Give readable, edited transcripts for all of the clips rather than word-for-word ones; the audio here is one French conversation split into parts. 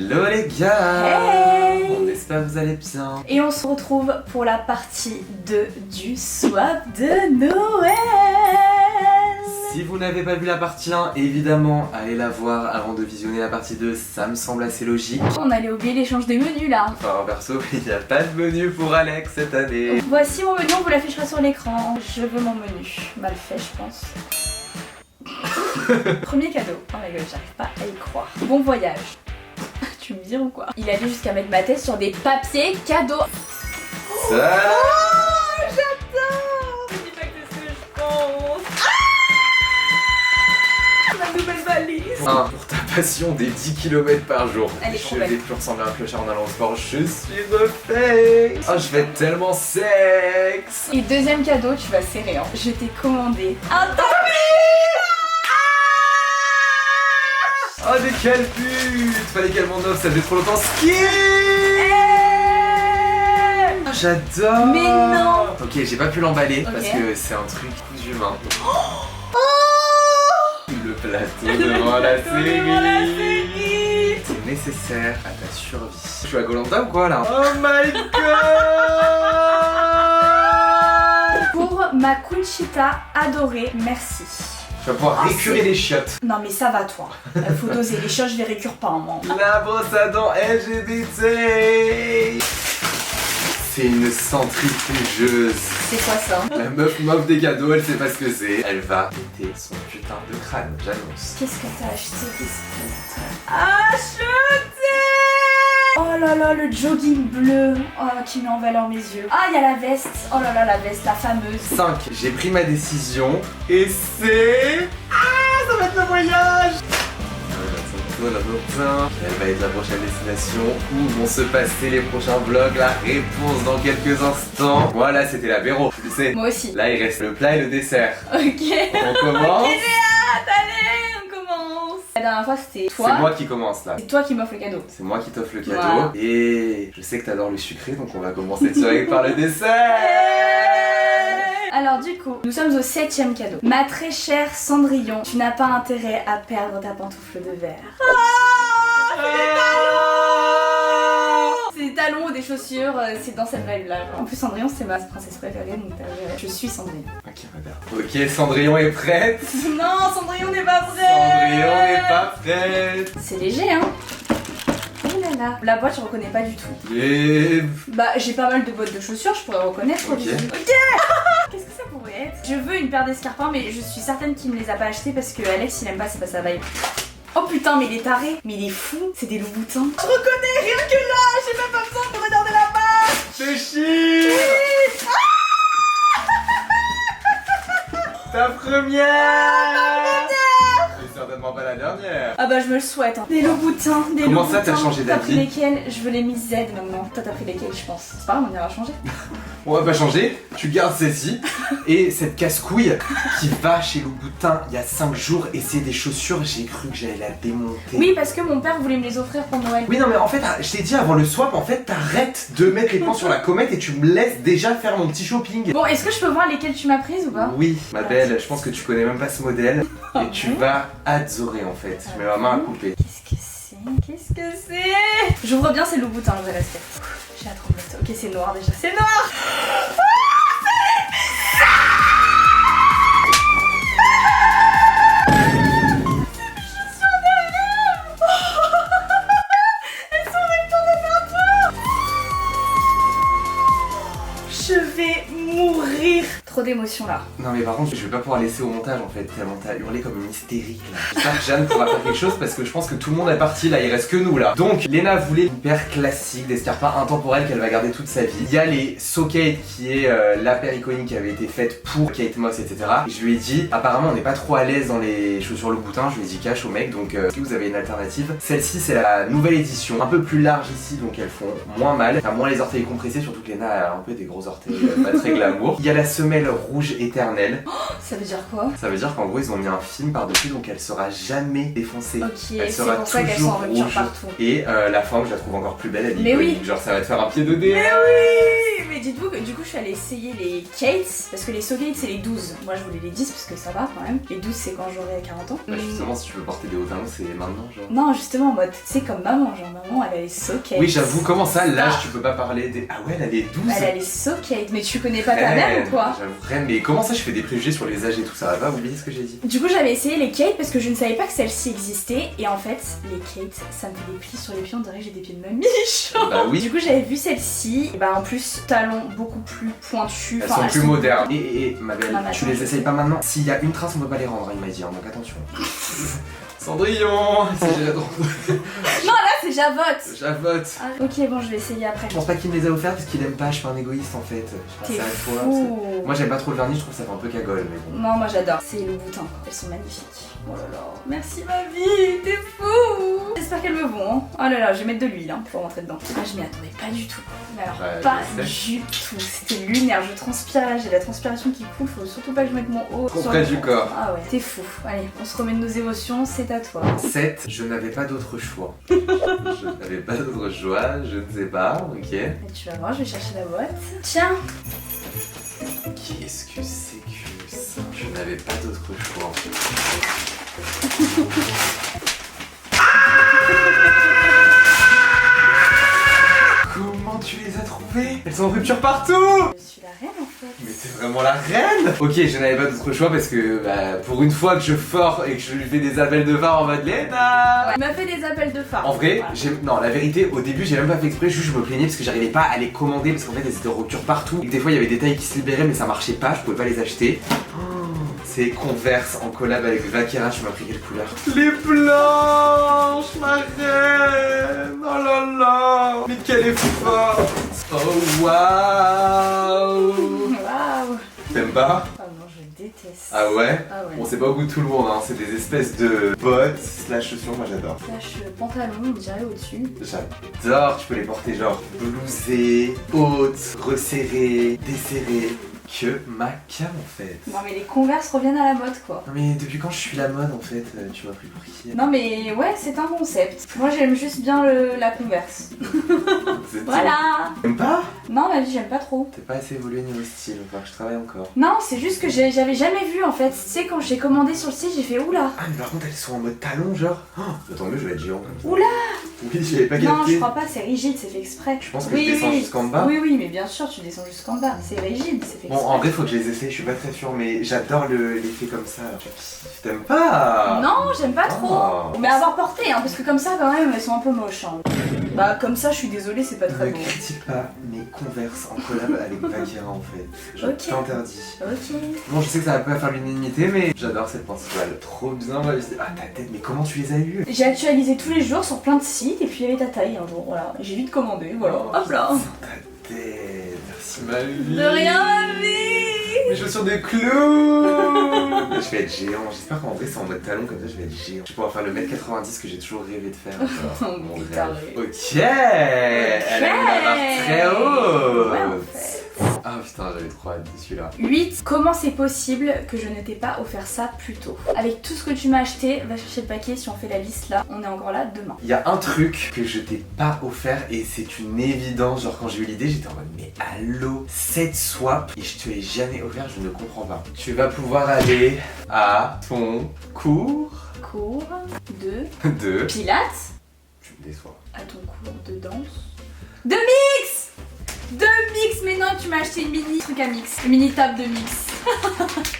Hello les gars. Hey. On espère que vous allez bien. Et on se retrouve pour la partie 2 du swap de Noël. Si vous n'avez pas vu la partie 1, évidemment, allez la voir avant de visionner la partie 2, ça me semble assez logique. On allait oublier l'échange des menus là. Enfin, perso, il n'y a pas de menu pour Alex cette année. Voici mon menu, on vous l'affichera sur l'écran. Je veux mon menu. Mal fait, je pense. Premier cadeau. Oh my god, j'arrive pas à y croire. Bon voyage. Tu me dis ou quoi? Il allait jusqu'à mettre ma tête sur des papiers cadeaux. Ça... Oh, j'adore! Je dis pas que c'est ce que je pense. Ma nouvelle valise. 1. Pour ta passion des 10 km par jour. Elle est trop Je belle. vais plus ressembler à un clochard en allant au sport. Je suis refait. Oh, je vais être tellement sexe. Et deuxième cadeau, tu vas serrer. Hein. Je t'ai commandé un tapis. Oh, mais quel but! Fallait qu'elle m'en offre, ça faisait trop longtemps. Ski! Oh, j'adore! Mais non! Ok, j'ai pas pu l'emballer Ok. parce que c'est un truc cousu main. Le plateau devant la série! C'est nécessaire à ta survie. Je suis à Koh-Lanta ou quoi là? Oh my god! Pour ma Conchita adorée, merci. Tu vas pouvoir Ah, récurer c'est- les chiottes. Non mais ça va toi. Faut doser. Les choses, je les récure pas en moi. La brosse à dents LGBT! C'est une centrifugeuse. C'est quoi ça? La meuf m'offre des cadeaux, elle sait pas ce que c'est. Elle va péter son putain de crâne, j'annonce. Qu'est-ce que t'as acheté? Qu'est-ce que t'as acheté? Oh là là, le jogging bleu qui met en valeur mes yeux. Ah, il y a la veste. Oh là là, la veste, la fameuse. 5. J'ai pris ma décision et c'est... Ah, ça va être le voyage. Elle va être la prochaine destination où vont se passer les prochains vlogs. La réponse dans quelques instants. Voilà, c'était l'apéro, tu le sais. Moi aussi. Là, il reste le plat et le dessert. Ok. On commence. Ok, j'ai hâte, allez, on commence. La dernière fois, c'était toi. C'est moi qui commence là. C'est toi qui m'offres le cadeau. C'est moi qui t'offre le cadeau. Voilà. Et je sais que t'adores le sucré, donc on va commencer cette soirée par le dessert. Alors du coup, nous sommes au 7ème cadeau. Ma très chère Cendrillon, tu n'as pas intérêt à perdre ta pantoufle de verre. C'est des talons ou des chaussures, c'est dans cette vibe là. En plus Cendrillon c'est ma princesse préférée, donc je suis Cendrillon. Ok, madame. Ok, Cendrillon est prête. Non, Cendrillon n'est pas prêt. Cendrillon n'est pas prête. C'est léger hein. Oh là là. La boîte je reconnais pas du tout. Et... Bah j'ai pas mal de boîtes de chaussures, je pourrais reconnaître au Ok. visu. Ok. Qu'est-ce que ça pourrait être? Je veux une paire d'escarpins mais je suis certaine qu'il ne les a pas achetés parce que Alex il aime pas, c'est pas sa vibe. Oh putain mais il est taré. Mais il est fou, c'est des loups-boutins. Je reconnais rien que là, j'ai même pas besoin de regarder la base. C'est chier. Ta première. C'est certainement pas la dernière. Ah bah je me le souhaite hein. Des loups-boutins, des Comment loups-boutins. ça, t'as changé T'as pris d'avis? lesquels? Je veux les Miss Z maintenant. Toi t'as pris lesquels je pense? C'est pas grave, on ira changer. On va pas changer, tu gardes celle-ci et cette casse-couille qui va chez Louboutin il y a 5 jours et c'est des chaussures, j'ai cru que j'allais la démonter. Oui parce que mon père voulait me les offrir pour Noël. Oui non mais en fait je t'ai dit avant le swap en fait t'arrêtes de mettre les points sur la comète et tu me laisses déjà faire mon petit shopping. Bon est-ce que je peux voir lesquels tu m'as prises ou pas? Oui ma belle, je pense que tu connais même pas ce modèle et tu vas adorer en fait. Je mets ma main à couper. Qu'est-ce que c'est? Qu'est-ce que c'est? J'ouvre bien ces loups-boutins, je vais rester. J'ai la tremblette. Ok c'est noir déjà. C'est noir. Je vais mourir. Trop d'émotions là. Non mais par contre je vais pas pouvoir laisser au montage en fait tellement t'as hurlé comme une hystérique là. J'espère que Jeanne pourra faire quelque chose parce que je pense que tout le monde est parti là, il reste que nous là. Donc Léna voulait une paire classique d'escarpins intemporels qu'elle va garder toute sa vie. Il y a les So Kate qui est la paire iconique qui avait été faite pour Kate Moss etc. Et je lui ai dit apparemment on n'est pas trop à l'aise dans les chaussures Louboutin, je lui ai dit cash au mec donc est-ce que vous avez une alternative? Celle-ci c'est la nouvelle édition, un peu plus large ici donc elles font moins mal, enfin moins les orteils compressés surtout que Léna a un peu des gros orteils pas très glamour. Il y a la semelle rouge éternel. Ça veut dire quoi? Ça veut dire qu'en gros ils ont mis un film par-dessus donc elle sera jamais défoncée. Ok, Elle c'est sera pour ça qu'elles sont en toujours rupture rouge. partout. Et la forme je la trouve encore plus belle, elle est Mais iconique. oui. Genre ça va te faire un pied de nez. Mais oui! Mais dites-vous que du coup je suis allée essayer les Kates parce que les So Kates c'est les 12. Moi je voulais les 10 parce que ça va quand même. Les 12 c'est quand j'aurai 40 ans. Bah justement si tu veux porter des hauts talons c'est maintenant genre. Non justement en mode c'est comme maman, genre maman elle a les So Kates. Oui j'avoue comment ça l'âge tu peux pas parler des... Ah ouais elle a les 12. Elle a les So Kates, mais tu connais pas ta mère ou quoi? J'avoue Reine, mais comment ça je fais des préjugés sur les âges et tout ça va pas oublier ce que j'ai dit. Du coup j'avais essayé les Kates parce que je ne savais pas que celles-ci existaient et en fait les Kates ça me fait des plis sur les pieds, on dirait que j'ai des pieds de mamie. Bah oui. Du coup j'avais vu celle-ci, et bah en plus talons beaucoup plus pointus. Elles sont plus modernes. Et ma belle, Non, tu attends, les essayes pas maintenant. S'il y a une trace on peut pas les rendre il m'a dit, hein, donc attention. Cendrillon, Non là c'est Javotte. J'avote. Ah, ok bon je vais essayer après. Je pense pas qu'il me les a offerts parce qu'il aime pas, je suis un égoïste en fait. Je T'es pense à toi. fou. Moi j'aime pas trop le vernis, je trouve que ça fait un peu cagole mais bon. Non moi j'adore, c'est le boutin quoi. Elles sont magnifiques. Oh là là, merci ma vie, t'es fou. J'espère qu'elles me vont. Hein. Oh là là, je vais mettre de l'huile hein, pour rentrer dedans. Ah je m'y attendais pas du tout. Mais alors Ouais, pas je sais. du tout. C'était lunaire, je transpirais, j'ai la transpiration qui coule, faut surtout pas que je mette mon haut Trop sur près le du front. corps. Ah ouais, t'es fou. Allez, on se remet de nos émotions, c'est à toi. 7, je n'avais pas d'autre choix. Je n'avais pas d'autre choix, je ne sais pas, ok. Et tu vas voir, je vais chercher la boîte. Tiens. Qu'est-ce que c'est que ça? Je n'avais pas d'autre choix. Comment tu les as trouvées? Elles sont en rupture partout! Je suis la reine en fait. Mais c'est vraiment la reine! Ok, je n'avais pas d'autre choix parce que bah, pour une fois que je fort et que je lui fais des appels de phare en mode Léna! Il m'a fait des appels de phare. En vrai, Voilà. non, la vérité, au début, j'ai même pas fait exprès, juste je me plaignais parce que j'arrivais pas à les commander parce qu'en fait, elles étaient en rupture partout. Et que des fois, il y avait des tailles qui se libéraient, mais ça marchait pas, je pouvais pas les acheter. C'est Converse en collab avec Vaquera, tu m'as pris quelle couleur? Les blanches, ma reine! Oh là là! Mais quelle est forte! Oh waouh! Waouh. T'aimes pas? Ah non, je déteste. Ah ouais? Ah ouais. Bon, c'est pas au goût de tout le monde, hein. C'est des espèces de bottes slash chaussures, moi j'adore. Flash pantalon, on dirait au-dessus. J'adore, tu peux les porter genre blousées, hautes, resserrées, desserrées. Que ma cam en fait. Non mais les Converse reviennent à la mode quoi. Non mais depuis quand je suis la mode en fait, tu m'as pris pour qui? Non mais ouais, c'est un concept. Moi j'aime juste bien la Converse. C'est Voilà. tout. T'aimes pas? Non ma vie j'aime pas trop. T'es pas assez évolué niveau style, va falloir que je travaille encore. Non, c'est juste que j'avais jamais vu en fait. Tu sais quand j'ai commandé sur le site, j'ai fait oula. Ah mais par contre elles sont en mode talon genre. Oh, tant mieux je vais être géant comme ça. Oula. Oui j'avais pas Non, capté. je crois pas, c'est rigide, c'est fait exprès. Tu penses que je descends jusqu'en bas? Oui oui, mais bien sûr, tu descends jusqu'en bas. C'est rigide, c'est fait Bon exprès. en vrai faut que je les essaye, je suis pas très sûr mais j'adore l'effet comme ça. T'aimes pas? Non, j'aime pas trop. Oh. Mais avoir porté, hein, parce que comme ça quand même, elles sont un peu moches. Hein. Bah comme ça, je suis désolée, c'est pas très Ne beau. critique pas mes Converse en collab avec Vaquera en fait. Je Ok. t'interdis. Ok. Bon, je sais que ça va pas faire l'unanimité, mais j'adore cette principale. Trop bien réussi. Ah, ta tête, mais comment tu les as eues? J'ai actualisé tous les jours sur plein de sites et puis il y avait ta taille un jour, voilà. J'ai vite commandé, voilà. Hop là. Ta tête, merci ma vie. De rien ma vie. Mes chaussures de clown. Je vais être géant. J'espère qu'en vrai c'est en mode talon, comme ça je vais être géant. Je vais pouvoir faire le 1m90 que j'ai toujours rêvé de faire. Genre, mon rêve. Taré. Ok. Elle a une barre très haute. Ouais, en fait. Ah putain, j'avais trop hâte de celui-là. 8. Comment c'est possible que je ne t'ai pas offert ça plus tôt? Avec tout ce que tu m'as acheté, va chercher le paquet, si on fait la liste là, on est encore là demain. Il y a un truc que je t'ai pas offert et c'est une évidence. Genre quand j'ai eu l'idée, j'étais en mode mais allô, 7 swaps et je te l'ai jamais offert, je ne comprends pas. Tu vas pouvoir aller à ton cours Cours de Pilates. Tu me déçois. à ton cours de danse. De mix. De mix, mais non, tu m'as acheté une mini truc à mix, une mini table de mix.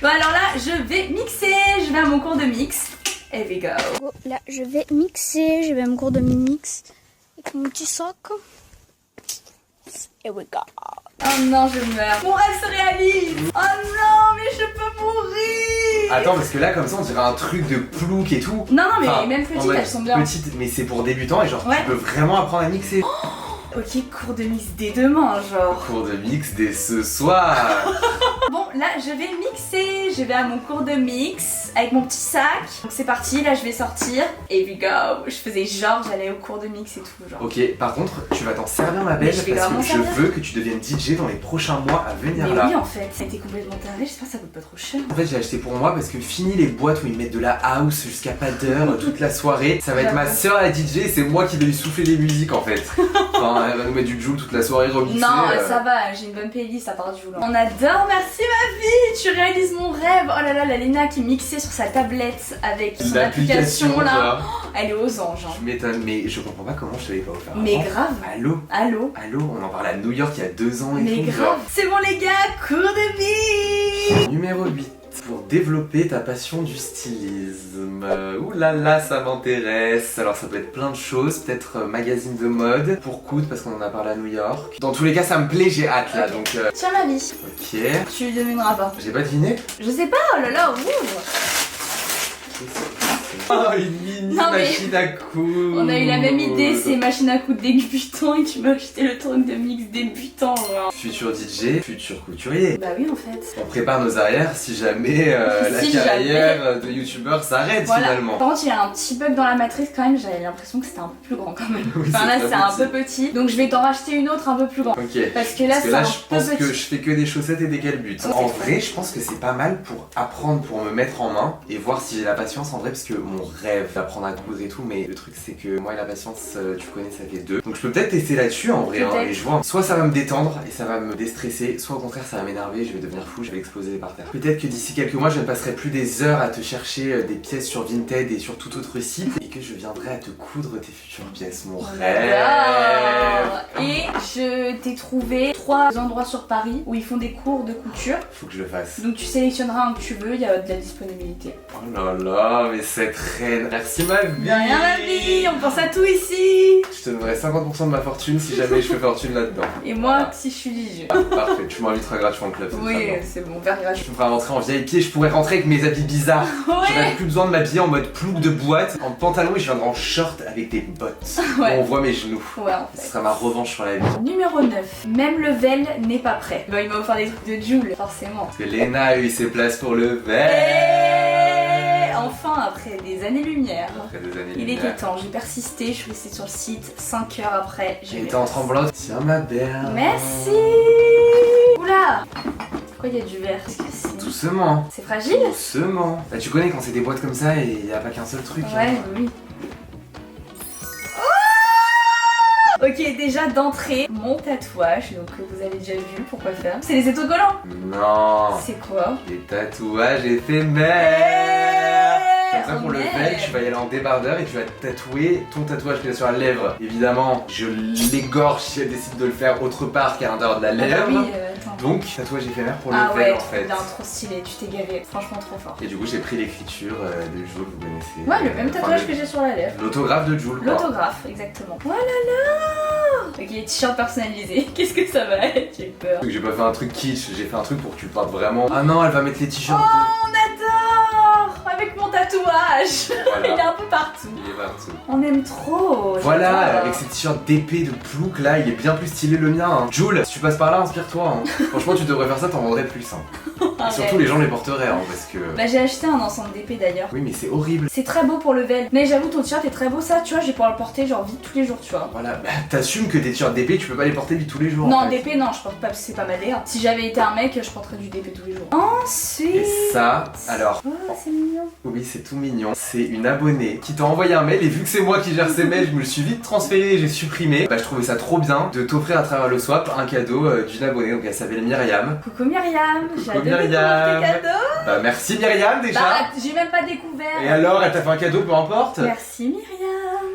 Bon alors là, je vais mixer, je vais à mon cours de mix. Here we go. Bon, là, je vais mixer, je vais à mon cours de mix avec mon petit sac. Here we go. Oh non, je meurs. Mon rêve se réalise. Oh non, mais je peux mourir. Attends, parce que là, comme ça, on dirait un truc de plouc et tout. Non, non, mais Enfin, même en petites, mode elles sont bien. Petites, mais c'est pour débutants et genre Ouais. tu peux vraiment apprendre à mixer. Ok, cours de mix dès demain, genre. Cours de mix dès ce soir. Bon, là, je vais mixer. Je je vais à mon cours de mix avec mon petit sac. Donc c'est parti, là je vais sortir. Et puis go, je faisais genre j'allais au cours de mix et tout genre. Ok, par contre, tu vas t'en servir ma belle Mais je vais parce que vraiment je servir. veux que tu deviennes DJ dans les prochains mois à venir Mais là. oui en fait, ça a été complètement taré, j'espère que ça coûte pas trop cher. En fait, j'ai acheté pour moi parce que fini les boîtes où ils mettent de la house jusqu'à pas d'heure toute la soirée. Ça va être ma soeur la DJ et c'est moi qui vais lui souffler les musiques en fait. Enfin, elle va nous mettre du Joule toute la soirée remixée. Non, ça va, j'ai une bonne playlist à part du Joule. On adore, merci ma vie, tu réalises mon rêve. Oh là là, la Léna qui mixait sur sa tablette avec son application là. Oh, elle est aux anges. Hein. Je m'étonne, mais je comprends pas comment je t'avais pas offert. Mais avant. grave. Allô Allô. Allô, on en parlait à New York il y a 2 ans et Mais tout. grave. Genre. C'est bon les gars, cours de mix. Numéro 8. Pour développer ta passion du stylisme. Ouh là là, ça m'intéresse. Alors ça peut être plein de choses, peut-être magazine de mode, pour coudre parce qu'on en a parlé à New York. Dans tous les cas, ça me plaît, j'ai hâte là, Ok. donc... Tiens ma vie. Ok. Tu lui devineras pas. J'ai pas deviné. Je sais pas, oh là là, ouvre. Oh, une mini Non, mais- machine à coudre. On a eu la même idée, c'est machine à coudre débutant et tu m'as acheté le truc de mix débutant genre. Futur DJ, futur couturier. Bah oui en fait. On prépare nos arrières si jamais la Si carrière de youtubeur s'arrête Voilà. finalement. Par contre, il y a un petit bug dans la matrice quand même, j'avais l'impression que c'était un peu plus grand quand même. Oui, Enfin là, très c'est un petit. peu petit. Donc je vais t'en racheter une autre un peu plus grande. Ok. Parce que là, Parce que c'est là, un je peu pense petit. que je fais que des chaussettes et des calbutes. Ok. En vrai, je pense que c'est pas mal pour apprendre, pour me mettre en main et voir si j'ai la patience en vrai, parce que mon rêve d'apprendre à coudre et tout, mais le truc c'est que moi et la patience, tu connais, ça fait 2. Donc je peux peut-être tester là-dessus en vrai, hein, Peut-être. et je vois. Soit ça va me détendre et ça va me déstresser, soit au contraire ça va m'énerver, je vais devenir fou, je vais exploser par terre. Peut-être que d'ici quelques mois, je ne passerai plus des heures à te chercher des pièces sur Vinted et sur tout autre site, et que je viendrai à te coudre tes futures pièces, mon rêve. J'adore. Et je t'ai trouvé 3 endroits sur Paris où ils font des cours de couture. Faut que je le fasse. Donc tu sélectionneras un que tu veux, il y a de la disponibilité. Oh là là, mais cette reine. Merci ma vie. De rien ma vie, on pense à tout ici. Je te donnerai 50% de ma fortune si jamais je fais fortune là-dedans. Et moi, Voilà. si je suis DJ. Ah, parfait, tu m'inviteras gratuitement au club. Oui, totalement. c'est bon, verre gratuit. Tu me feras rentrer en VIP et je pourrais rentrer avec mes habits bizarres. J'aurais Ouais. plus besoin de m'habiller en mode plouc de boîte, en pantalon, et je viendrai en short avec des bottes. Ouais. Où on voit mes genoux. Ouais, en Ce fait. sera ma revanche sur la vie. Numéro 9. Même level n'est pas prêt. Bah, il m'a offert des trucs de Joule, forcément. Parce que Léna a eu ses places pour le Et verre. enfin, après des années-lumière. Après des années Il lumière. était temps, j'ai persisté, je suis restée sur le site 5 heures après. J'ai Elle eu était en les places. tremblant. Tiens ma belle. Merci. Oula. Pourquoi il y a du verre? Qu'est-ce que c'est? Doucement. C'est fragile? Doucement. Bah, tu connais quand c'est des boîtes comme ça et il n'y a pas qu'un seul truc. Ouais, hein. oui. Ok, déjà d'entrée, mon tatouage, donc que vous avez déjà vu, pourquoi faire? C'est les autocollants. Non. C'est quoi? Les tatouages éphémères. Comme ça, Oh, pour le merde. vel, tu vas y aller en débardeur et tu vas tatouer ton tatouage qui est sur la lèvre. Évidemment, je l'égorge si elle décide de le faire autre part qu'à l'intérieur de la Ah bah lèvre. oui, attends. Donc, tatouage éphémère pour le Ah vel ouais, en trop fait. bien, trop stylé, tu t'es gavé, franchement trop fort. Et du coup, j'ai pris l'écriture de Joule, vous connaissez. Ouais, le même Enfin, tatouage que j'ai sur la lèvre. L'autographe de Joule, quoi. L'autographe, exactement. Oh là là. Ok, les t-shirts personnalisés, qu'est-ce que ça va être? J'ai peur. J'ai pas fait un truc kitsch, j'ai fait un truc pour que tu le portes vraiment. Ah non, elle va mettre les t-shirts. Oh, on adore. Avec mon tatouage. Voilà. Il est un peu partout. Il est partout. On aime trop. Voilà, j'adore. avec ces t-shirts d'épée, de plouc là, il est bien plus stylé le mien. Hein. Jules, si tu passes par là, inspire-toi. Hein. Franchement, tu devrais faire ça, t'en vendrais plus. Hein. Et Arrête. surtout, les gens les porteraient, hein, parce que. Bah j'ai acheté un ensemble d'épées d'ailleurs. Oui, mais c'est horrible. C'est très beau pour le vel. Mais j'avoue ton t-shirt est très beau, ça tu vois, je vais pouvoir le porter genre vite tous les jours, tu vois. Voilà, bah, t'assumes que tes t-shirts d'épée, tu peux pas les porter vite tous les jours. en Non, fait. d'épée non, je porte pas parce que c'est pas ma DA. Si j'avais été un mec, je porterais du d'épée tous les jours. Ensuite. Et ça, alors. Oh, c'est mignon. Oui, c'est tout mignon. C'est une abonnée qui t'a envoyé un mail et vu que c'est moi qui gère ses mails, je me le suis vite transféré et j'ai supprimé. Bah, je trouvais ça trop bien de t'offrir à travers le swap un cadeau d'une abonnée. Donc elle s'appelle Myriam. Coucou Myriam, Coucou j'ai hâte de découvrir Myriam. tes cadeaux. Bah, merci Myriam déjà. Bah, j'ai même pas découvert. Et alors, elle t'a fait un cadeau, peu importe. Merci Myriam.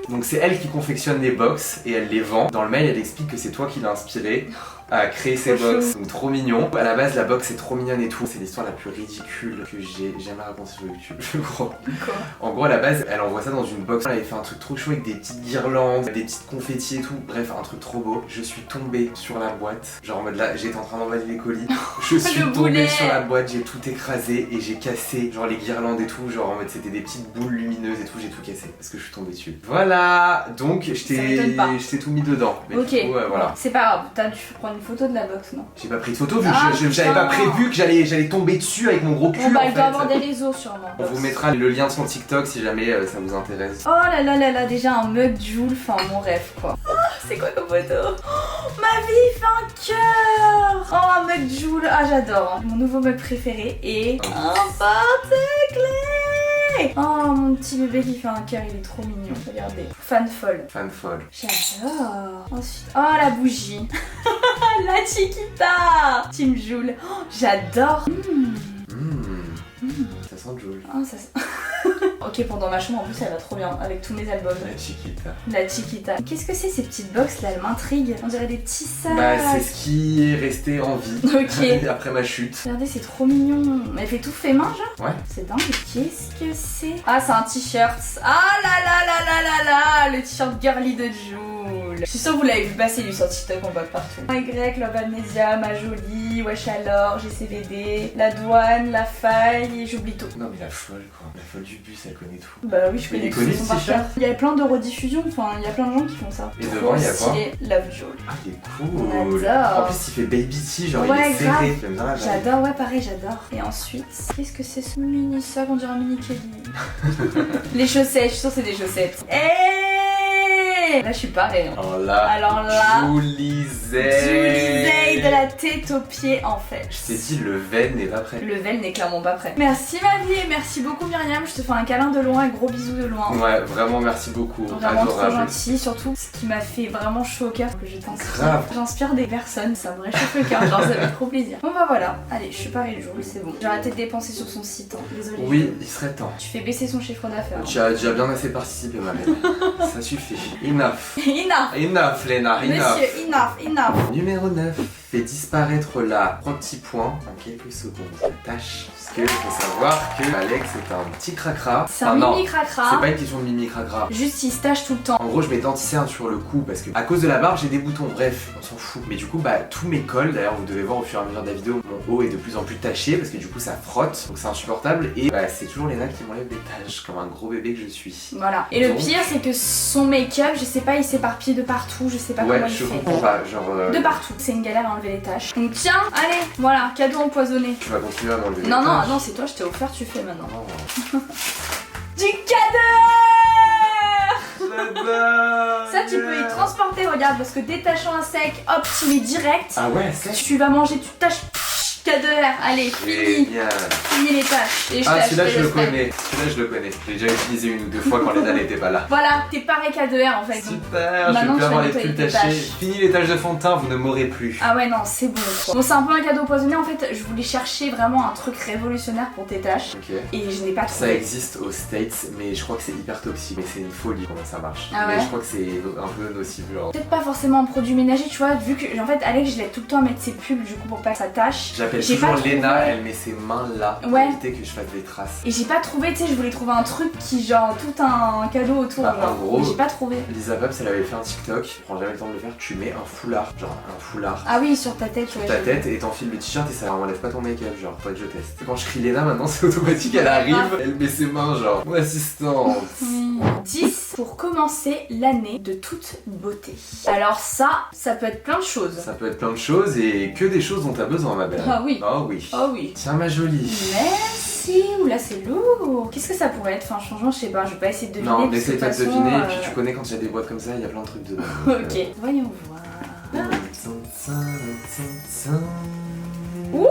Donc c'est elle qui confectionne les box et elle les vend. Dans le mail, elle explique que c'est toi qui l'as inspiré à créer ces Trop box. chou. Donc trop mignon. À la base, la box est trop mignonne et tout. C'est l'histoire la plus ridicule que j'ai jamais racontée sur YouTube, je crois. Quoi? En gros, à la base, elle envoie ça dans une box. Elle avait fait un truc trop chaud avec des petites guirlandes, des petites confettis et tout. Bref, un truc trop beau. Je suis tombée sur la boîte. Genre en mode là, j'étais en train d'emballer les colis. Je suis Le tombée boulet. sur la boîte, j'ai tout écrasé et j'ai cassé genre les guirlandes et tout. Genre en mode c'était des petites boules lumineuses et tout. J'ai tout cassé parce que je suis tombée dessus. Voilà, donc je Ça m'étonne pas. t'ai tout mis dedans. Mais Ok, du coup, voilà. bon, c'est pas grave, t'as dû prendre une photo de la box, non? J'ai pas pris de photo vu Ah, que j'avais pas putain. prévu que j'allais tomber dessus avec mon gros cul. Bon bah en il fait. doit avoir des réseaux sûrement. On vous mettra le lien de son TikTok si jamais ça vous intéresse. Oh là là là là, déjà un mug Joule, enfin mon rêve quoi. Oh, c'est quoi comme photo? Oh, ma vie il fait un cœur. Oh un mug Joule, ah j'adore. Hein. Mon nouveau mug préféré est un porte-clés. Oh mon petit bébé qui fait un cœur, il est trop mignon. Regardez, fan folle. Fan folle. J'adore. Ensuite, oh la bougie. La Chiquita. Team Joule. Oh, j'adore. Ça sent Joule. Oh, ça Ok, pendant ma chambre en plus elle va trop bien avec tous mes albums. La Chiquita. La Chiquita. Qu'est-ce que c'est ces petites box là? Elles m'intriguent. On dirait des petits sacs. Bah c'est ce qui est resté en vie. Ok. Après ma chute. Regardez, c'est trop mignon. Mais elle fait tout fait main, genre? Ouais. C'est dingue. Qu'est-ce que c'est? Ah, c'est un t-shirt. Ah là là là là là là. Le t-shirt girly de Joule. Je suis sûre que vous l'avez vu passer lui sur TikTok, on voit partout. Y, Love Amnesia, Ma Jolie, Wesh alors, GCVD, La Douane, La Faille, et j'oublie tout. Non mais la folle quoi. La folle du bus, elle connaît tout. Bah oui, je Mais connais il est connu, son ce par t-shirt cœur. Il y a plein de rediffusions, enfin il y a plein de gens qui font ça. Et devant, il y a quoi? Stylé, Love Joule. Ah il est cool. On adore. En plus il fait baby tea, genre Ouais, il est serré. grave. J'aime bien la vibe. J'adore, ouais pareil, j'adore. Et ensuite, qu'est-ce que c'est ce mini sac? On dirait un mini Kelly. Les chaussettes, je suis sûre que c'est des chaussettes. Là je suis pareil. Alors là, Alors là, Joulisey. Joulisey de la tête aux pieds en fait. Je t'ai dit, le veine n'est pas prêt. Le vel n'est clairement pas prêt. Merci ma vie et merci beaucoup Myriam. Je te fais un câlin de loin et gros bisous de loin. Ouais, vraiment merci beaucoup. Vraiment trop Adorable. gentil, surtout ce qui m'a fait vraiment chaud au cœur que je t'inspire. Grave. J'inspire des personnes, ça me réchauffe le cœur, genre ça fait trop plaisir. Bon bah voilà, allez, je suis pareil le jour, c'est bon. J'ai arrêté de dépenser sur son site, hein. Désolée. Oui, il serait temps. Tu fais baisser son chiffre d'affaires. Tu as déjà bien assez participé, ma belle. Ça suffit. Enough. Enough. Enough, Léna, enough. Monsieur, enough. Numéro 9. Fait disparaître la 3 petits points en quelques secondes. La tâche. Parce que faut savoir que Alex est un petit cracra. C'est un non, mimi cracra. c'est pas une question de mimi cracra. Juste il se tâche tout le temps. En gros, je mets anti-cerne sur le cou parce que à cause de la barbe, j'ai des boutons. Bref, on s'en fout. Mais du coup, bah tous mes cols, d'ailleurs, vous devez voir au fur et à mesure de la vidéo, mon haut est de plus en plus taché parce que du coup, ça frotte. Donc c'est insupportable. Et bah, c'est toujours Léna qui m'enlève des taches comme un gros bébé que je suis. Voilà. Et le Donc- pire, c'est que son make-up, je sais pas, il s'éparpille de partout. Je sais pas Ouais, comment il je fait. comprends pas. Genre. De partout. C'est une galère à enlever les taches. Donc tiens, allez, voilà, cadeau empoisonné. Tu vas continuer à m'enlever des Non, non, taches. non, c'est toi, je t'ai offert, tu fais maintenant. Oh. Du cadeau! J'adore. Ça, tu peux y transporter, regarde, parce que détachant à sec, hop, tu mets direct. Ah ouais, c'est Tu vas manger, tu tâches. Cadeau, allez, fini. génial. Fini les tâches. Et je Ah, t'ai celui-là, acheté je le spray. connais. Celui-là, je le connais. J'ai déjà utilisé une ou deux fois quand Léna n'était pas là. Voilà, t'es pareil cadeau en fait. donc- Super, je Maintenant, vais plus tu avoir vas les nettoyer pulls tes tachés. taches. Fini les taches de fond de teint, vous ne m'aurez plus. Ah ouais, non, c'est bon quoi. Bon, c'est un peu un cadeau empoisonné en fait. Je voulais chercher vraiment un truc révolutionnaire pour tes tâches. Ok. Et je n'ai pas Ça trouvé. existe aux States, mais je crois que c'est hyper toxique. Mais c'est une folie comment ça marche. Ah mais ouais je crois que c'est un peu nocif. Genre. Peut-être pas forcément un produit ménager, tu vois, vu que en fait Alex je l'aide tout le temps à mettre ses pulls du coup pour pas que ça tâche. J'appelle J'ai toujours pas trouvé. Léna, elle met ses mains là pour Ouais. éviter que je fasse des traces. Et j'ai pas trouvé, tu sais, je voulais trouver un truc qui genre tout un cadeau autour. Bah, genre. en gros- Mais j'ai pas trouvé. Lisa Babs, elle avait fait un TikTok, je prends jamais le temps de le faire, tu mets un foulard, genre un foulard Ah oui, sur ta tête, sur ouais. ta j'ai tête et t'enfiles le t-shirt et ça enlève pas ton make-up, genre faudrait que je teste. Quand je crie Léna maintenant c'est automatique, elle arrive, elle met ses mains genre mon assistante. vu. 10 pour commencer l'année de toute beauté. Alors ça peut être plein de choses. Ça peut être plein de choses et que des choses dont t'as besoin ma belle. Ah oui. Oh oui. Oh oui. Tiens ma jolie. Merci, oula c'est lourd. Qu'est-ce que ça pourrait être? Enfin franchement je sais pas, je vais pas essayer de deviner. Non, parce que n'essaie de pas de toute façon, deviner, et puis tu connais quand il y a des boîtes comme ça, il y a plein de trucs dedans. Ok, voyons voir. Ouh,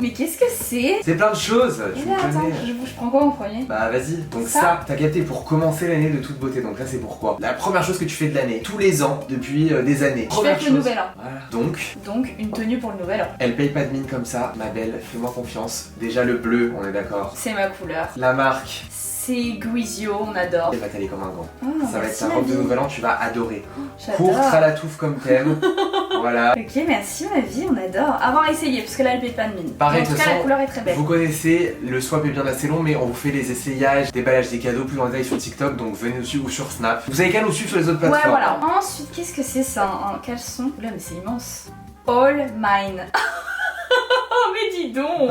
mais qu'est-ce que c'est? C'est plein de choses, tu Eh me ben, attends, connais. je prends quoi en premier? Bah vas-y, donc Ça ça, t'as capté pour commencer l'année de toute beauté, donc là c'est pourquoi. La première chose que tu fais de l'année, tous les ans, depuis des années. Je Première fais le chose. nouvel an. Voilà. Donc, Donc une tenue pour le nouvel an. elle paye pas de mine comme ça, ma belle, fais-moi confiance. Déjà le bleu, on est d'accord. C'est ma couleur. La marque, C'est Guizio, on adore. elle va t'aller comme un gant. Ah, Ça va être merci, ta ma robe de vie. nouvel an, tu vas adorer. J'adore. Courte, tralatouf comme t'aimes. Voilà. Ok, merci ma vie, on adore. Avoir essayé, parce que là elle paye pas de mine. Pareil, En tout de cas, toute la façon, couleur est très belle. Vous connaissez, le swap est bien assez long, mais on vous fait les essayages, déballage des cadeaux plus en détail sur TikTok, donc venez nous suivre ou sur Snap. Vous avez qu'à nous suivre sur les autres Ouais, plateformes. voilà. Ensuite, qu'est-ce que c'est ça? Un caleçon? Oula, mais c'est immense. All mine. mais dis donc.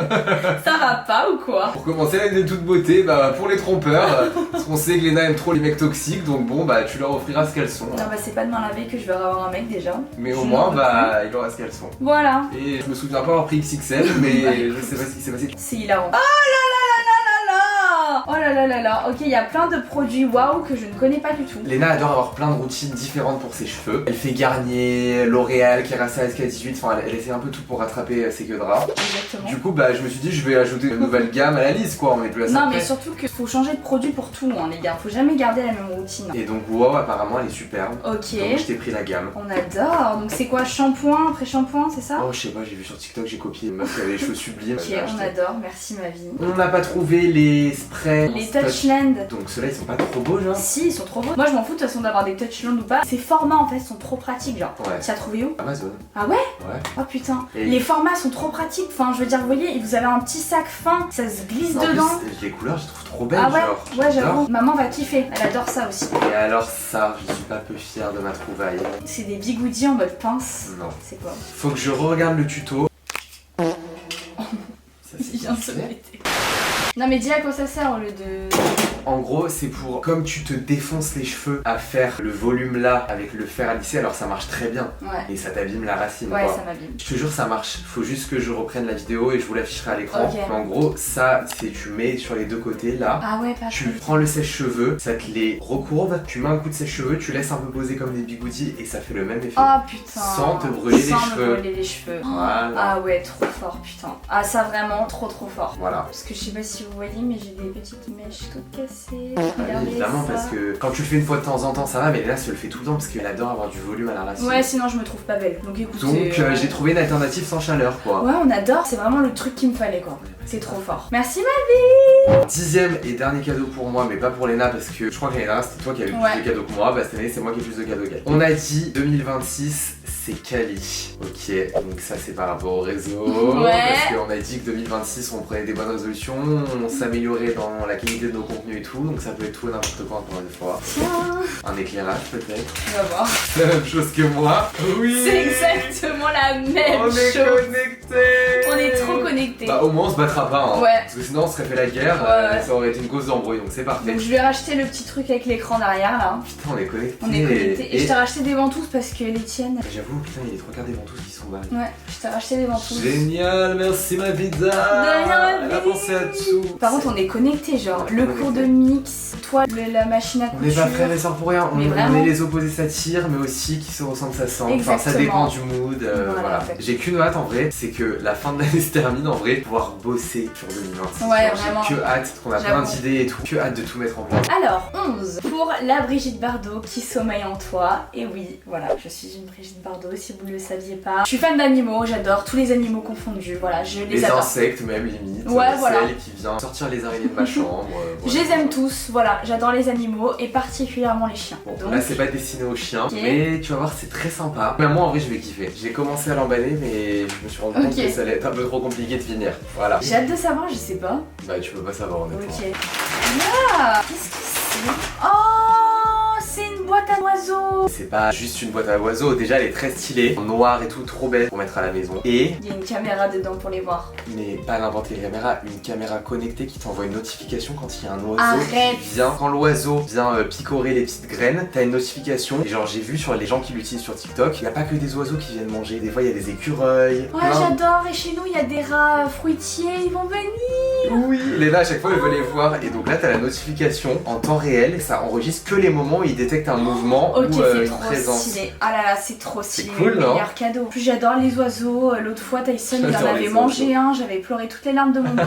Ça va pas ou quoi? Pour commencer l'année de toute beauté, bah pour les trompeurs, parce qu'on sait que Léna aime trop les mecs toxiques, donc bon bah tu leur offriras ce qu'elles sont. Non bah c'est pas demain la veille que je vais avoir un mec déjà. Mais au moins bah il aura ce qu'elles sont. Voilà. Et je me souviens pas avoir pris XXL, mais je sais pas ce qui s'est passé. C'est hilarant. Oh là là là là là là. Oh là là là là. Ok, il y a plein de produits waouh que je ne connais pas du tout. Léna adore avoir plein de routines différentes pour ses cheveux. Elle fait Garnier, L'Oréal, Kérastase, K18, enfin elle essaie un peu tout pour rattraper ses queues de rat. Exactement. Du coup bah je me suis dit je vais ajouter une nouvelle gamme à la liste quoi, on met plus à ça. Non mais surtout qu'il faut changer de produit pour tout hein, les gars, faut jamais garder la même routine. Et donc wow apparemment elle est superbe. Ok. Donc je t'ai pris la gamme. On adore. Donc c'est quoi, shampoing après shampoing, c'est ça? Oh je sais pas, j'ai vu sur TikTok, j'ai copié une meuf qui avait les cheveux sublimes. Ok, on adore, merci ma vie. On n'a pas trouvé les sprays. Les Touchland. Donc ceux-là ils sont pas trop beaux genre. Si, ils sont trop beaux. Moi je m'en fous de toute façon d'avoir des Touchland ou pas. Ces formats en fait sont trop pratiques genre. Ouais. Tu as trouvé où? Amazon. Ah ouais? Ouais. Oh putain. Et- Les formats sont trop pratiques. Enfin je veux dire, vous voyez, vous avez un petit sac fin, ça se glisse En dedans. plus, les couleurs je trouve trop belles Ah ouais? genre. Ouais J'adore. j'avoue. Maman va kiffer. Elle adore ça aussi. Et alors ça, je suis pas peu fier de ma trouvaille. C'est des bigoudis en mode pince. Non. C'est quoi? Faut que je re-regarde le tuto. Ça, Il vient de se péter. Non mais dis à quoi ça sert au lieu de... En gros, c'est pour, comme tu te défonces les cheveux à faire le volume là avec le fer à lisser, alors ça marche très bien. Ouais. Et ça t'abîme la racine Ouais, quoi. ça m'abîme. Je te jure ça marche, faut juste que je reprenne la vidéo et je vous l'afficherai à l'écran. Ok. Mais en gros, ça c'est tu mets sur les deux côtés là. Ah ouais, pas Tu trop. prends le sèche-cheveux, ça te les recourbe, tu mets un coup de sèche-cheveux, tu laisses un peu poser comme des bigoudis et ça fait le même effet. Oh putain. Sans te brûler les Sans cheveux. me brûler les cheveux. Voilà. Ah ouais, trop fort, putain. Ah ça vraiment, trop fort. Voilà. Parce que je sais pas si vous voyez, mais j'ai des petites mèches toutes cassées. Ouais, Regardez évidemment, ça. parce que quand tu le fais une fois de temps en temps, ça va, mais là, se le fait tout le temps parce qu'elle adore avoir du volume à la racine. Ouais, sinon je me trouve pas belle. Donc écoutez. Donc, j'ai trouvé une alternative sans chaleur, quoi. Ouais, on adore, c'est vraiment le truc qu'il me fallait quoi. C'est trop fort. Merci ma 10e et dernier cadeau pour moi, mais pas pour Léna parce que je crois que l'année dernière c'était toi qui avais Ouais. plus de cadeaux que moi, bah cette année c'est moi qui ai plus de cadeaux qu'elle. On a dit 2026 c'est Kali. Ok, donc ça c'est par rapport au réseau. Ouais. Parce qu'on a dit que 2026 on prenait des bonnes résolutions, on s'améliorait dans la qualité de nos contenus et tout, donc ça peut être tout et n'importe quoi encore une fois. Tiens, Un éclairage peut-être. on va voir. C'est la même chose que moi. Oui. C'est exactement la même On est chose. connectés. On est trop connectés. Bah au moins on se battra pas hein. Ouais. Parce que sinon on serait fait la guerre, Ouais. ça aurait été une cause d'embrouille donc c'est parfait. Donc je lui ai racheté le petit truc avec l'écran derrière là. Putain on est connectés. On est connectés. Et je t'ai racheté des ventouses parce que les tiennes. J'avoue putain il y a les trois quarts des ventouses qui sont barrés. Ouais, je t'ai racheté des ventouses. Génial, merci ma vida. De rien, ma Elle a vie. pensé à tout. Par contre, on est connectés, genre On est le connectés. cours de mix, toi, la machine à On couture. n'est pas frères et sœurs pour rien, Mais on vraiment. est les opposés s'attirent mais aussi qui se ressemblent ça sent. Enfin ça Exactement. dépend du mood, Voilà, en fait. J'ai qu'une hâte en vrai, c'est que la fin de l'année se termine en vrai, pouvoir bosser sur 2026. Ouais, Genre, vraiment. J'ai que hâte, parce qu'on a plein J'avoue. d'idées et tout, que hâte de tout mettre en place. Alors, 11 pour la Brigitte Bardot qui sommeille en toi. Et oui, voilà, je suis une Brigitte Bardot si vous ne le saviez pas. Je suis fan d'animaux, j'adore tous les animaux confondus. Voilà, je les Les adore. insectes même limite, Ouais, voilà. celle qui vient sortir les araignées de ma chambre. Je les aime tous, voilà, j'adore les animaux et particulièrement les chiens. Bon, Donc, là c'est pas destiné aux chiens, Ok. mais tu vas voir c'est très sympa. Mais moi en vrai je vais kiffer. J'ai commencé à l'emballer mais je me suis rendu compte Ok. que ça allait être un peu trop compliqué de finir. Voilà. j'ai hâte de savoir, je sais pas. Bah tu peux pas savoir honnêtement. Ok. Ah, qu'est-ce que c'est? Oh, c'est une boîte à oiseaux. C'est pas juste une boîte à oiseaux, déjà elle est très stylée, en noir et tout, trop belle pour mettre à la maison. Et, Il y a une caméra dedans pour les voir. mais pas n'importe quelle caméra, une caméra connectée qui t'envoie une notification quand il y a un oiseau Arrête. qui vient. Quand l'oiseau vient picorer les petites graines, t'as une notification. Et genre j'ai vu sur les gens qui l'utilisent sur TikTok, il y a pas que des oiseaux qui viennent manger, des fois il y a des écureuils. Ouais, plein. j'adore. Et chez nous, il y a des rats fruitiers, ils vont venir. Oui, Léna à chaque fois elle veut les voir et donc là t'as la notification en temps réel, ça enregistre que les moments où il détecte un mouvement Ok, ou c'est une trop présence. stylé. Ah là là, c'est trop stylé. C'est cool, le non? meilleur cadeau. En plus, j'adore les oiseaux. L'autre fois, Tyson, il en J'adore avait les mangé un. J'avais pleuré toutes les larmes de mon corps.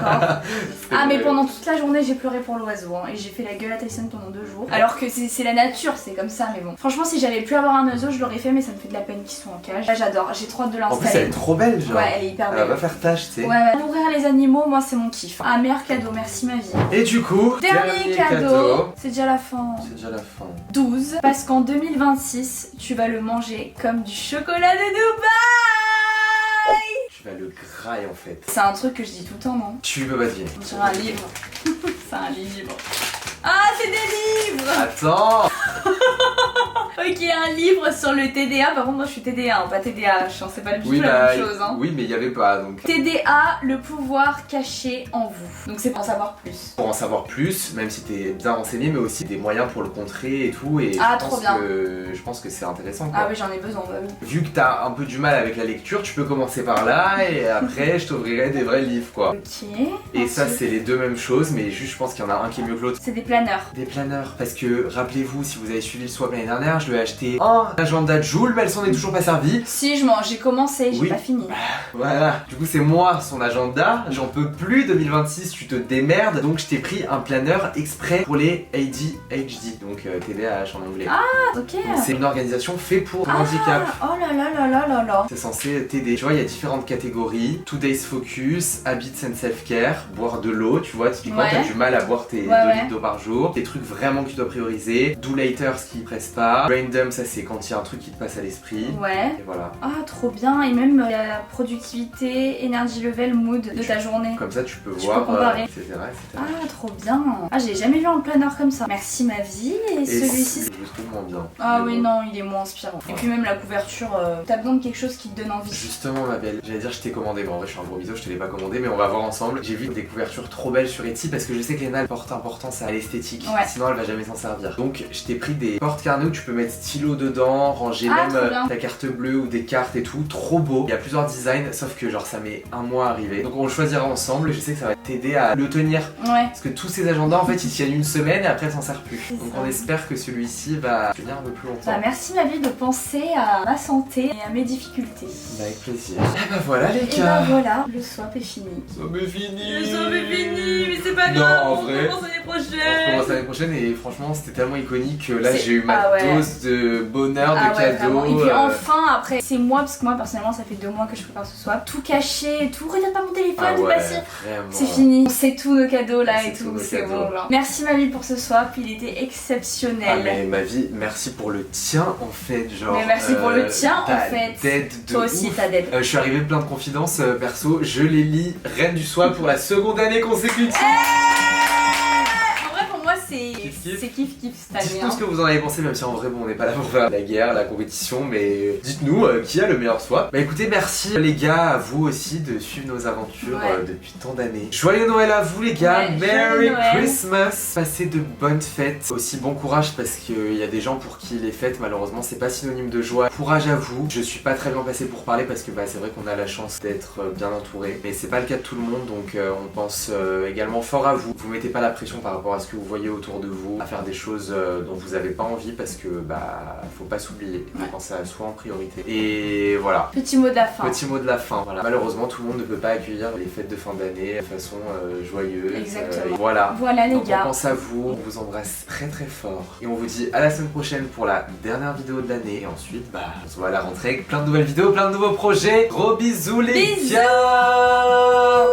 C'est Ah, mais vrai. pendant toute la journée, j'ai pleuré pour l'oiseau. Hein, et j'ai fait la gueule à Tyson pendant 2 jours. Alors que c'est la nature, c'est comme ça. Mais bon. Franchement, si j'avais pu avoir un oiseau, je l'aurais fait. Mais ça me fait de la peine qu'ils soient en cage. Là, j'adore. J'ai trop hâte de En plus elle l'installer. est trop belle genre. Ouais, elle est hyper Elle va belle. pas faire tâche, tu sais. Ouais, ouais. Nourrir les animaux, moi, c'est mon kiff. Ah, meilleur cadeau. Merci, ma vie. Et du coup, Dernier cadeau. C'est déjà la fin. C'est déjà la fin. 12. Parce qu'en 2026, tu vas le manger comme du chocolat de Dubaï. Tu vas le grailler en fait. C'est un truc que je dis tout le temps, non? Tu peux pas deviner. On dirait un livre. C'est un livre. Ah, c'est des livres. Attends. Ok, Ok, un livre sur le TDA. Par contre, moi je suis TDA, hein, pas TDAH. Hein, c'est pas du tout Oui, la même chose. Hein. Oui, mais il y avait pas donc. TDA, le pouvoir caché en vous. Donc c'est pour en savoir plus. Pour en savoir plus, même si t'es bien renseigné, mais aussi des moyens pour le contrer et tout. Et Ah, je trop pense bien. je pense que c'est intéressant. Quoi. Ah oui, j'en ai besoin, bah oui. Vu que t'as un peu du mal avec la lecture, tu peux commencer par là et après je t'ouvrirai des vrais livres quoi. Ok. Et ça ensuite, c'est les deux mêmes choses, mais juste je pense qu'il y en a un qui est mieux que l'autre. c'est des planeurs. Des planeurs, parce que rappelez-vous, si vous avez suivi le swap l'année dernière, je lui ai acheté un agenda de Joule, mais elle s'en est toujours pas servie. Si, j'ai commencé, j'ai Oui. pas fini. Voilà, du coup c'est moi son agenda, j'en peux plus, 2026 tu te démerdes, donc je t'ai pris un planeur exprès pour les ADHD, donc TDAH en anglais. Ah, ok. Donc, c'est une organisation faite pour le handicap. Oh là là là là là là. C'est censé t'aider. Tu vois, il y a différentes catégories. Today's Focus, Habits and Self-Care, boire de l'eau, tu vois, typiquement Ouais. t'as du mal à boire tes 2 litres d'eau par jour. Des trucs vraiment que tu dois prioriser. Do later, ce qui presse pas. Brain dump, ça c'est quand il y a un truc qui te passe à l'esprit. Ouais. Et voilà. Ah, trop bien. Et même la productivité, energy level, mood de ta journée. Comme ça tu peux Tu voir, peux comparer. etc., etc. Ah, trop bien. Ah, j'ai jamais vu un planeur comme ça. Merci ma vie. Et Et celui-ci. je le trouve moins bien. Ah Mais oui, bon. non, il est moins inspirant. Et puis même la couverture, t'as besoin de quelque chose qui te donne envie. Justement ma belle, j'allais dire je t'ai commandé, mais en vrai je suis un gros bisou, je te l'ai pas commandé, mais on va voir ensemble. J'ai vu des couvertures trop belles sur Etsy parce que je sais que Léna elle porte importance à l'esthétique, Ouais. sinon elle va jamais s'en servir. Donc je t'ai pris des porte-carnets où tu peux mettre stylo dedans, ranger Ah, même trop bien. ta carte bleue ou des cartes et tout, trop beau. Il y a plusieurs designs, sauf que genre ça met un mois à arriver. Donc on le choisira ensemble, je sais que ça va t'aider à le tenir. Ouais. Parce que tous ces agendas en fait ils tiennent une semaine et après elle s'en sert plus. C'est Donc ça. on espère que celui-ci va tenir un peu plus longtemps. Bah, merci ma vie de penser à ma santé et à mes difficultés. Bah, avec plaisir. Et bah voilà les Et gars. bah voilà, le swap est fini. Ça m'est fini. mais c'est pas Non, grave, en on vrai. commence l'année On prochaine. recommence l'année prochaine et franchement c'était tellement iconique que là C'est- j'ai eu ma ah ouais. dose de bonheur, de Ah ouais, cadeaux. vraiment. Et puis enfin, après, c'est moi, parce que moi personnellement, ça fait 2 mois que je prépare ce swap. Tout caché et tout, regarde pas mon téléphone, ah tout ouais, passé. vraiment. C'est fini, c'est tous nos cadeaux là C'est et tous tout, nos c'est cadeaux. bon. Genre. Merci ma vie pour ce swap, il était Ah exceptionnel. mais ma vie, merci pour le tien en fait, genre. Mais merci pour le tien, en ta fait. Dead de Toi aussi, ouf. t'as d'aide. Je suis arrivé plein de confidences perso, je les lis, reine du swap pour la seconde année consécutive. En vrai, pour moi, c'est Kiff, kiff. c'est kiff kiff cette année. Dites-nous ce que vous en avez pensé, même si en vrai bon, on n'est pas là pour faire la guerre, la compétition, mais dites-nous qui a le meilleur swap. Bah écoutez, merci les gars, à vous aussi de suivre nos aventures Ouais. depuis tant d'années. Joyeux Noël à vous les gars, Ouais, Merry joyeux Noël. Christmas. Passez de bonnes fêtes, aussi bon courage parce qu'il y a des gens pour qui les fêtes malheureusement c'est pas synonyme de joie. Courage à vous, je suis pas très bien passé pour parler parce que bah, c'est vrai qu'on a la chance d'être bien entouré, mais c'est pas le cas de tout le monde donc on pense également fort à vous. Vous mettez pas la pression par rapport à ce que vous voyez autour de vous, à faire des choses dont vous avez pas envie parce que bah faut pas s'oublier, faut Ouais. penser à soi en priorité. Et voilà. Petit mot de la fin. Petit mot de la fin. Voilà. Malheureusement, tout le monde ne peut pas accueillir les fêtes de fin d'année de façon joyeuse. Exactement. Et voilà. Voilà les Donc on gars. pense à vous, on vous embrasse très très fort. Et on vous dit à la semaine prochaine pour la dernière vidéo de l'année. Et ensuite, bah, on se voit à la rentrée avec plein de nouvelles vidéos, plein de nouveaux projets. Gros bisous les Bisous. gars.